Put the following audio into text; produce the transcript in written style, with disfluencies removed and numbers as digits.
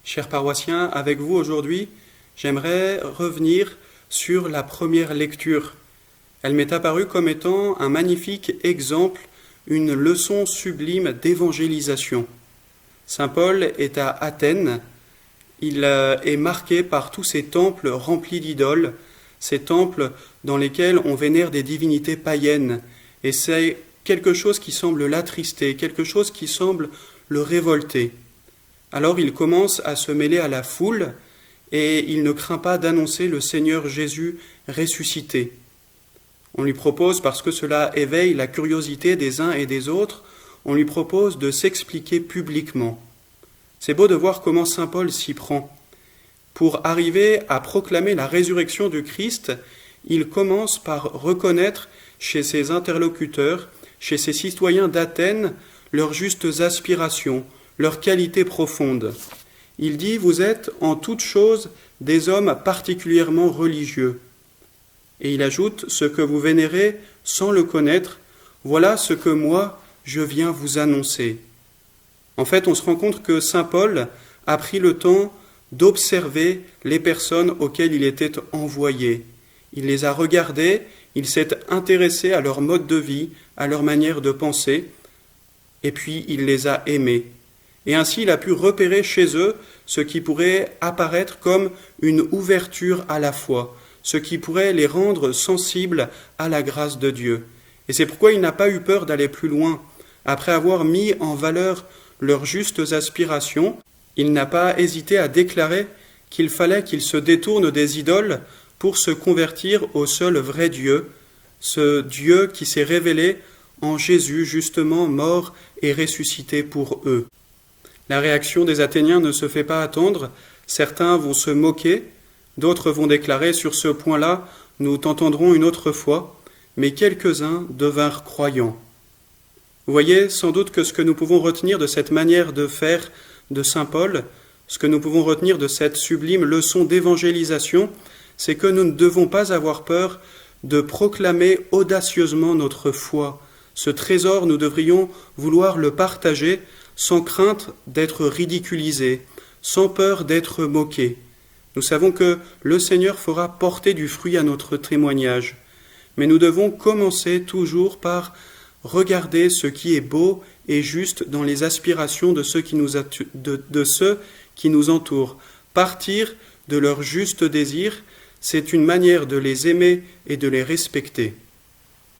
Chers paroissiens, avec vous aujourd'hui, j'aimerais revenir sur la première lecture. Elle m'est apparue comme étant un magnifique exemple, une leçon sublime d'évangélisation. Saint Paul est à Athènes, il est marqué par tous ces temples remplis d'idoles, ces temples dans lesquels on vénère des divinités païennes, et c'est quelque chose qui semble l'attrister, quelque chose qui semble le révolter. Alors il commence à se mêler à la foule et il ne craint pas d'annoncer le Seigneur Jésus ressuscité. On lui propose, parce que cela éveille la curiosité des uns et des autres, on lui propose de s'expliquer publiquement. C'est beau de voir comment saint Paul s'y prend. Pour arriver à proclamer la résurrection du Christ, il commence par reconnaître chez ses interlocuteurs, chez ses citoyens d'Athènes, leurs justes aspirations, leur qualité profonde. Il dit « Vous êtes en toutes choses des hommes particulièrement religieux ». Et il ajoute « Ce que vous vénérez sans le connaître, voilà ce que moi, je viens vous annoncer ». En fait, on se rend compte que saint Paul a pris le temps d'observer les personnes auxquelles il était envoyé. Il les a regardées, il s'est intéressé à leur mode de vie, à leur manière de penser, et puis il les a aimés. Et ainsi, il a pu repérer chez eux ce qui pourrait apparaître comme une ouverture à la foi, ce qui pourrait les rendre sensibles à la grâce de Dieu. Et c'est pourquoi il n'a pas eu peur d'aller plus loin. Après avoir mis en valeur leurs justes aspirations, il n'a pas hésité à déclarer qu'il fallait qu'ils se détournent des idoles pour se convertir au seul vrai Dieu, ce Dieu qui s'est révélé en Jésus, justement mort et ressuscité pour eux. La réaction des Athéniens ne se fait pas attendre, certains vont se moquer, d'autres vont déclarer « Sur ce point-là, nous t'entendrons une autre fois », mais quelques-uns devinrent croyants. Vous voyez sans doute que ce que nous pouvons retenir de cette manière de faire de saint Paul, ce que nous pouvons retenir de cette sublime leçon d'évangélisation, c'est que nous ne devons pas avoir peur de proclamer audacieusement notre foi. Ce trésor, nous devrions vouloir le partager sans crainte d'être ridiculisés, sans peur d'être moqués. Nous savons que le Seigneur fera porter du fruit à notre témoignage, mais nous devons commencer toujours par regarder ce qui est beau et juste dans les aspirations de ceux qui nous entourent. Partir de leurs justes désirs, c'est une manière de les aimer et de les respecter.